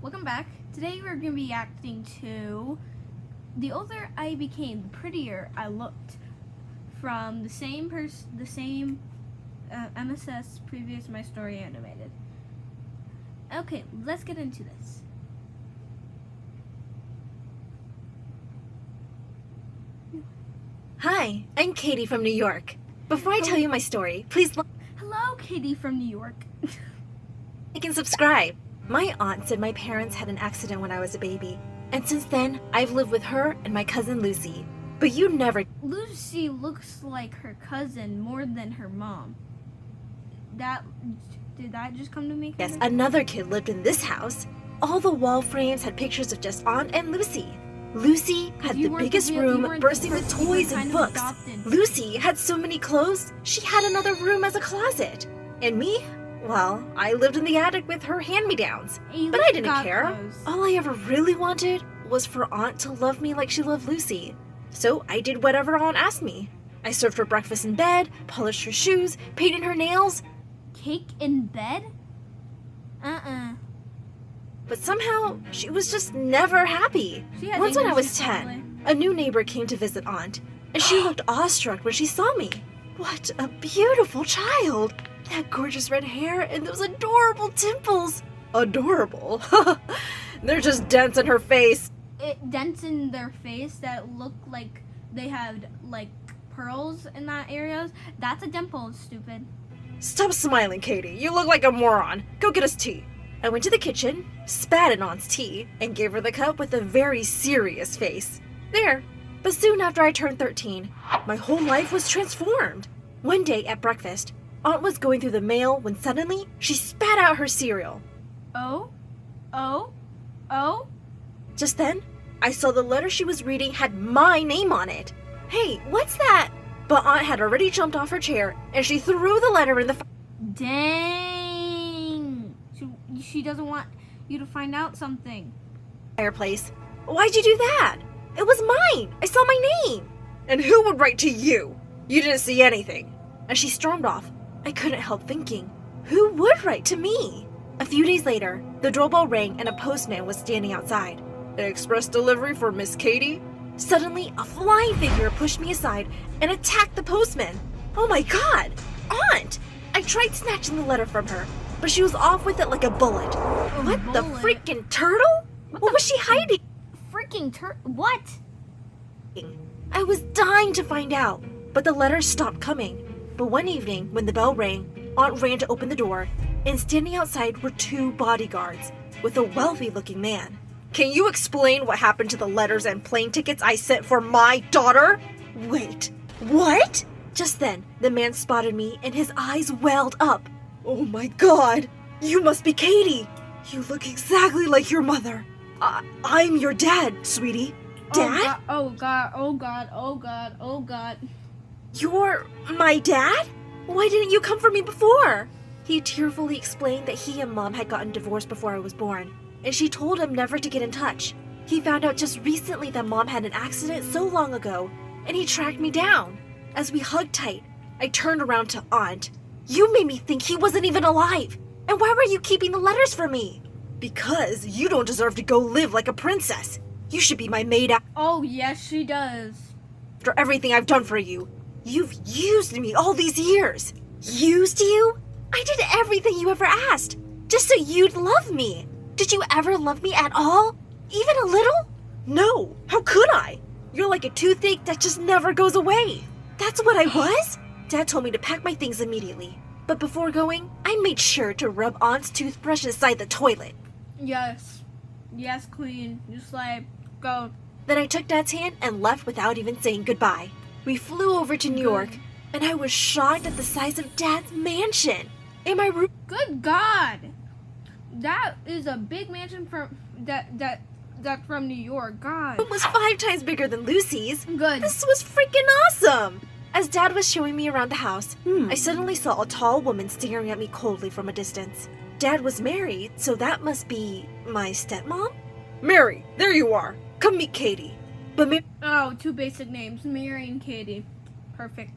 Welcome back. Today we're going to be acting to The Older I Became, the Prettier I Looked, from the same MSS previous My Story Animated. Okay, let's get into this. Hi, I'm Katie from New York. Before I tell you my story, please Hello, Katie from New York. like and subscribe. My aunt said my parents had an accident when I was a baby, and since then, I've lived with her and my cousin Lucy. But you never... Lucy looks like her cousin more than her mom. Did that just come to me? Yes, another kid lived in this house. All the wall frames had pictures of just Aunt and Lucy. Lucy had the biggest room, bursting with toys and books. Lucy had so many clothes, she had another room as a closet. And me? Well, I lived in the attic with her hand-me-downs. But I didn't care. All I ever really wanted was for Aunt to love me like she loved Lucy. So I did whatever Aunt asked me. I served her breakfast in bed, polished her shoes, painted her nails. Cake in bed? But somehow, she was just never happy. Once when I was 10, a new neighbor came to visit Aunt, and she looked awestruck when she saw me. What a beautiful child! That gorgeous red hair and those adorable dimples. Adorable? They're just dents in her face. Dents in their face that look like they had, like, pearls in that area. That's a dimple, stupid. Stop smiling, Katie. You look like a moron. Go get us tea. I went to the kitchen, spat in Aunt's tea, and gave her the cup with a very serious face. There. But soon after I turned 13, my whole life was transformed. One day at breakfast, Aunt was going through the mail when suddenly she spat out her cereal. Oh? Just then, I saw the letter she was reading had my name on it. Hey, what's that? But Aunt had already jumped off her chair, and she threw the letter in the Dang! She doesn't want you to find out something. Fireplace. Why'd you do that? It was mine. I saw my name. And who would write to you? You didn't see anything. As she stormed off, I couldn't help thinking, who would write to me? A few days later, the doorbell rang and a postman was standing outside. Express delivery for Miss Katie? Suddenly, a flying figure pushed me aside and attacked the postman. Oh my God! Aunt! I tried snatching the letter from her, but she was off with it like a bullet. What the freaking turtle? What was she hiding? Freaking what? I was dying to find out, but the letters stopped coming. But one evening, when the bell rang, Aunt ran to open the door, and standing outside were two bodyguards with a wealthy-looking man. Can you explain what happened to the letters and plane tickets I sent for my daughter? Wait, what? Just then, the man spotted me and his eyes welled up. Oh my God, you must be Katie. You look exactly like your mother. I'm your dad, sweetie. Dad? Oh God. You're my dad? Why didn't you come for me before? He tearfully explained that he and Mom had gotten divorced before I was born, and she told him never to get in touch. He found out just recently that Mom had an accident so long ago, and he tracked me down. As we hugged tight, I turned around to Aunt. You made me think he wasn't even alive. And why were you keeping the letters from me? Because you don't deserve to go live like a princess. You should be my maid Oh, yes, she does. after everything I've done for you. You've used me all these years. Used you? I did everything you ever asked, just so you'd love me. Did you ever love me at all? Even a little? No, how could I? You're like a toothache that just never goes away. That's what I was? Dad told me to pack my things immediately. But before going, I made sure to rub Aunt's toothbrush inside the toilet. Yes, queen. Just like, go. Then I took Dad's hand and left without even saying goodbye. We flew over to New York, and I was shocked at the size of Dad's mansion. In my room. Good God! That is a big mansion from that's from New York. God. It was 5 times bigger than Lucy's. Good. This was freaking awesome! As Dad was showing me around the house, I suddenly saw a tall woman staring at me coldly from a distance. Dad was married, so that must be my stepmom? Mary, there you are. Come meet Katie. But Mary... Oh, 2 basic names. Mary and Katie. Perfect.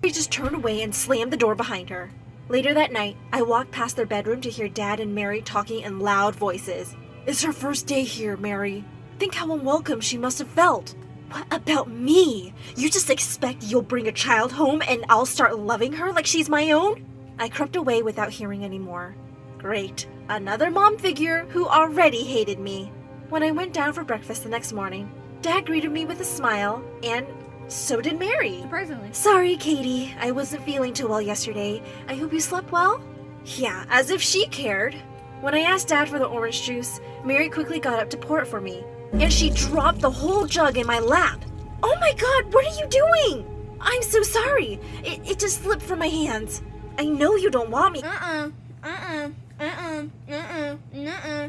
Mary just turned away and slammed the door behind her. Later that night, I walked past their bedroom to hear Dad and Mary talking in loud voices. It's her first day here, Mary. Think how unwelcome she must have felt. What about me? You just expect you'll bring a child home and I'll start loving her like she's my own? I crept away without hearing any more. Great. Another mom figure who already hated me. When I went down for breakfast the next morning, Dad greeted me with a smile, and so did Mary. Surprisingly. Sorry, Katie. I wasn't feeling too well yesterday. I hope you slept well? Yeah, as if she cared. When I asked Dad for the orange juice, Mary quickly got up to pour it for me, and she dropped the whole jug in my lap. Oh my God, what are you doing? I'm so sorry. It just slipped from my hands. I know you don't want me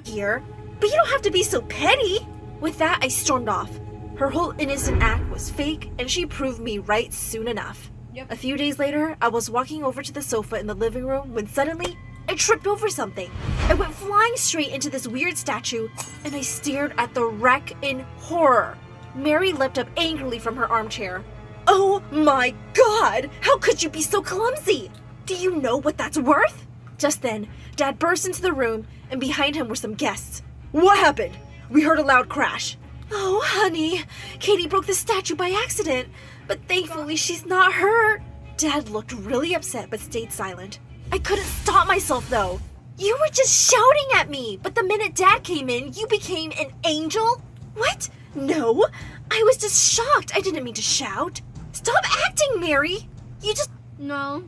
here, but you don't have to be so petty. With that, I stormed off. Her whole innocent act was fake, and she proved me right soon enough. Yep. A few days later, I was walking over to the sofa in the living room when suddenly, I tripped over something. I went flying straight into this weird statue, and I stared at the wreck in horror. Mary leapt up angrily from her armchair. Oh my God! How could you be so clumsy? Do you know what that's worth? Just then, Dad burst into the room, and behind him were some guests. What happened? We heard a loud crash. Oh, honey, Katie broke the statue by accident, but thankfully she's not hurt. Dad looked really upset but stayed silent. I couldn't stop myself though. You were just shouting at me, but the minute Dad came in, you became an angel? What? No, I was just shocked. I didn't mean to shout. Stop acting, Mary. You just No.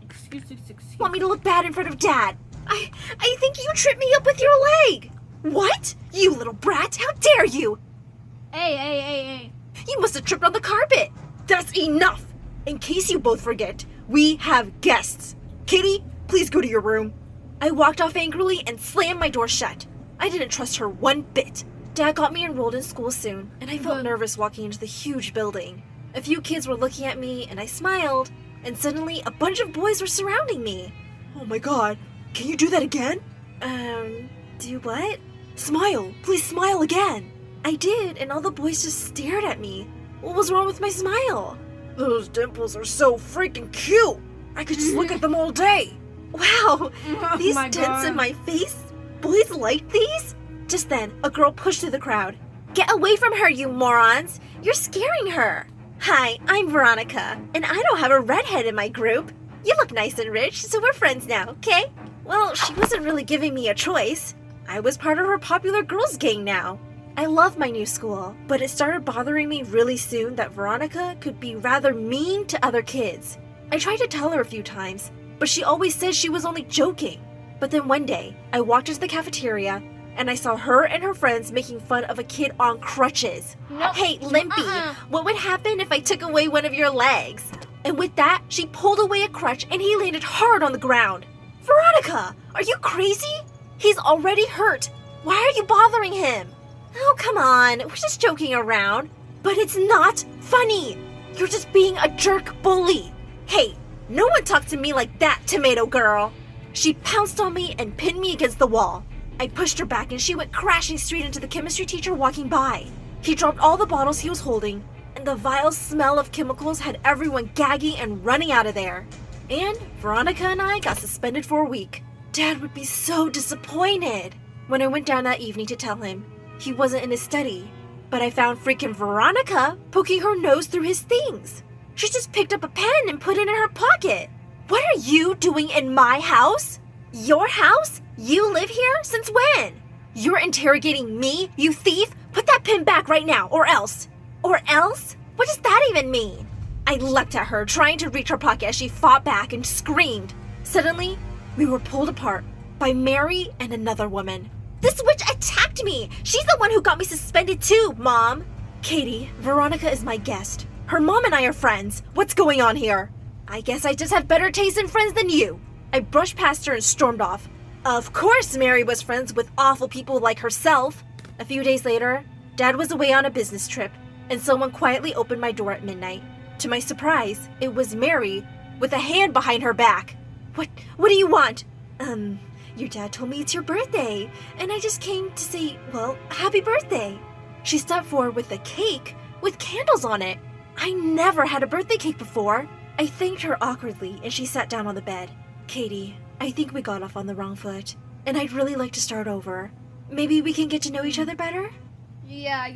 Excuse. want me to look bad in front of Dad. I think you tripped me up with your leg. What? You little brat, how dare you? Hey. You must have tripped on the carpet. That's enough. In case you both forget, we have guests. Kitty, please go to your room. I walked off angrily and slammed my door shut. I didn't trust her one bit. Dad got me enrolled in school soon, and I felt nervous walking into the huge building. A few kids were looking at me, and I smiled, and suddenly a bunch of boys were surrounding me. Oh my God, can you do that again? Do what? Smile, please smile again. I did, and all the boys just stared at me. What was wrong with my smile? Those dimples are so freaking cute. I could just look at them all day. Wow, these my dents God. in my face? Boys like these? Just then, a girl pushed through the crowd. Get away from her, you morons! You're scaring her! Hi, I'm Veronica, and I don't have a redhead in my group. You look nice and rich, so we're friends now, okay? Well, she wasn't really giving me a choice. I was part of her popular girls gang now. I love my new school, but it started bothering me really soon that Veronica could be rather mean to other kids. I tried to tell her a few times, but she always said she was only joking. But then one day, I walked into the cafeteria, and I saw her and her friends making fun of a kid on crutches. Nope. Hey, Limpy, what would happen if I took away one of your legs? And with that, she pulled away a crutch and he landed hard on the ground. Veronica, are you crazy? He's already hurt. Why are you bothering him? Oh, come on, we're just joking around. But it's not funny. You're just being a jerk bully. Hey, no one talked to me like that, tomato girl. She pounced on me and pinned me against the wall. I pushed her back and she went crashing straight into the chemistry teacher walking by. He dropped all the bottles he was holding, and the vile smell of chemicals had everyone gagging and running out of there. And Veronica and I got suspended for a week. Dad would be so disappointed. When I went down that evening to tell him, he wasn't in his study, but I found freaking Veronica poking her nose through his things. She just picked up a pen and put it in her pocket. What are you doing in my house? Your house? You live here? Since when? You're interrogating me, you thief? Put that pen back right now, or else. Or else? What does that even mean? I leapt at her, trying to reach her pocket as she fought back and screamed. Suddenly, we were pulled apart by Mary and another woman. This witch attacked me! She's the one who got me suspended too, Mom! Katie, Veronica is my guest. Her mom and I are friends. What's going on here? I guess I just have better taste in friends than you. I brushed past her and stormed off. Of course Mary was friends with awful people like herself. A few days later, Dad was away on a business trip, and someone quietly opened my door at midnight. To my surprise, it was Mary, with a hand behind her back. What do you want? Your dad told me it's your birthday, and I just came to say, well, happy birthday. She stepped forward with a cake with candles on it. I never had a birthday cake before. I thanked her awkwardly and she sat down on the bed. Katie, I think we got off on the wrong foot, and I'd really like to start over. Maybe we can get to know each other better? Yeah.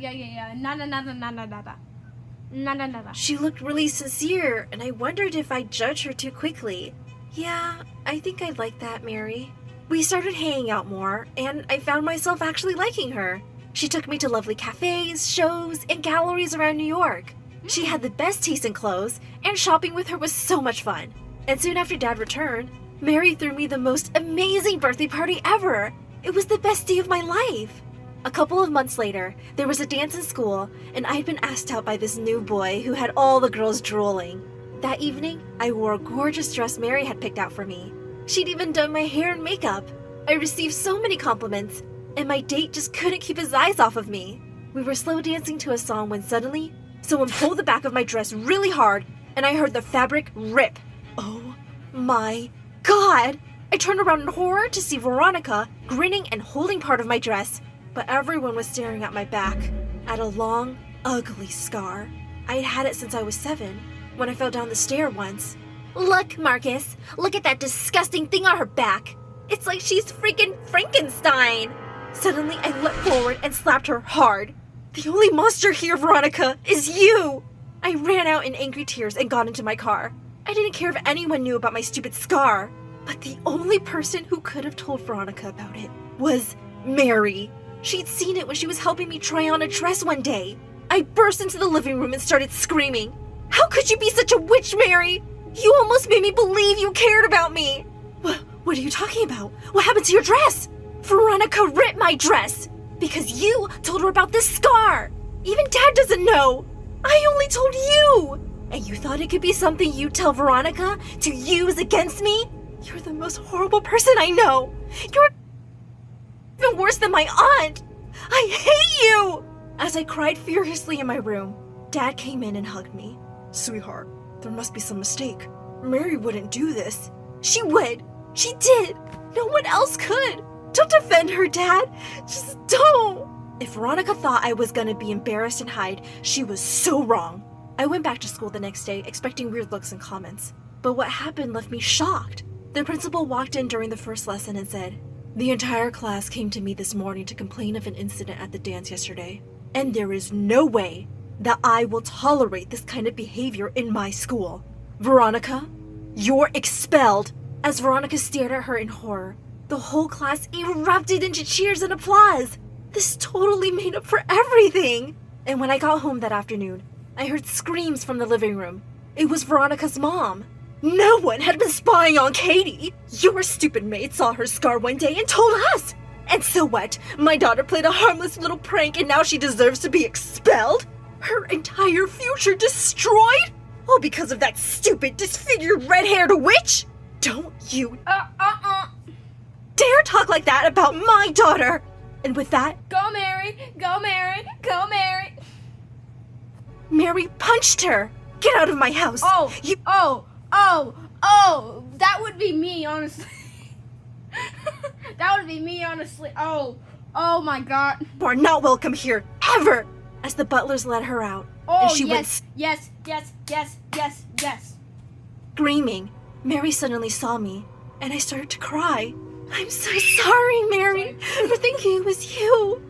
Nada. She looked really sincere, and I wondered if I'd judge her too quickly. Yeah, I think I'd like that, Mary. We started hanging out more, and I found myself actually liking her. She took me to lovely cafes, shows, and galleries around New York. She had the best taste in clothes, and shopping with her was so much fun. And soon after Dad returned, Mary threw me the most amazing birthday party ever. It was the best day of my life. A couple of months later, there was a dance in school, and I'd been asked out by this new boy who had all the girls drooling. That evening, I wore a gorgeous dress Mary had picked out for me. She'd even done my hair and makeup. I received so many compliments, and my date just couldn't keep his eyes off of me. We were slow dancing to a song when suddenly, someone pulled the back of my dress really hard, and I heard the fabric rip. Oh my God! I turned around in horror to see Veronica grinning and holding part of my dress, but everyone was staring at my back, at a long, ugly scar. I had had it since I was 7, when I fell down the stair once. Look, Marcus, look at that disgusting thing on her back. It's like she's freaking Frankenstein. Suddenly, I leapt forward and slapped her hard. The only monster here, Veronica, is you. I ran out in angry tears and got into my car. I didn't care if anyone knew about my stupid scar, but the only person who could have told Veronica about it was Mary. She'd seen it when she was helping me try on a dress one day. I burst into the living room and started screaming. How could you be such a witch, Mary? You almost made me believe you cared about me. What are you talking about? What happened to your dress? Veronica ripped my dress because you told her about this scar. Even Dad doesn't know. I only told you. And you thought it could be something you'd tell Veronica to use against me? You're the most horrible person I know. You're even worse than my aunt. I hate you. As I cried furiously in my room, Dad came in and hugged me. Sweetheart, there must be some mistake. Mary wouldn't do this. She would. She did. No one else could. Don't defend her, Dad. Just don't. If Veronica thought I was gonna be embarrassed and hide, she was so wrong. I went back to school the next day, expecting weird looks and comments. But what happened left me shocked. The principal walked in during the first lesson and said, "The entire class came to me this morning to complain of an incident at the dance yesterday. And there is no way that I will tolerate this kind of behavior in my school. Veronica, you're expelled." As Veronica stared at her in horror, the whole class erupted into cheers and applause. This totally made up for everything. And when I got home that afternoon, I heard screams from the living room. It was Veronica's mom. No one had been spying on Katie. Your stupid maid saw her scar one day and told us. And so what? My daughter played a harmless little prank and now she deserves to be expelled? Her entire future destroyed? All because of that stupid, disfigured, red-haired witch? Don't you dare talk like that about my daughter! And with that, Go Mary! Go Mary! Go Mary! Mary punched her. Get out of my house. That would be me, honestly. That would be me, honestly. Oh my God. You are not welcome here, ever! As the butlers let her out. Oh, and she yes. went screaming. Mary suddenly saw me, and I started to cry. I'm so sorry, Mary, for thinking it was you.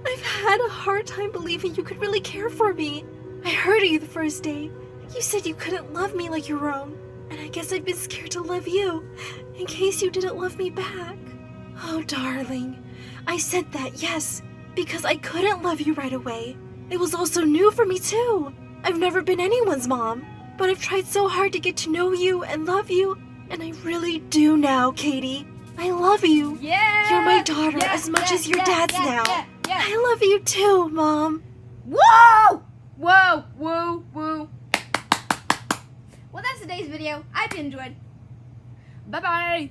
I've had a hard time believing you could really care for me. I heard of you the first day. You said you couldn't love me like your own, and I guess I've been scared to love you, in case you didn't love me back. Oh, darling, I said that, yes, because I couldn't love you right away. It was also new for me, too. I've never been anyone's mom, but I've tried so hard to get to know you and love you, and I really do now, Katie. I love you. Yeah. You're my daughter as much as your dad's now. Yeah. I love you too, Mom. Whoa! Whoa! Well, that's today's video. I hope you enjoyed. Bye-bye.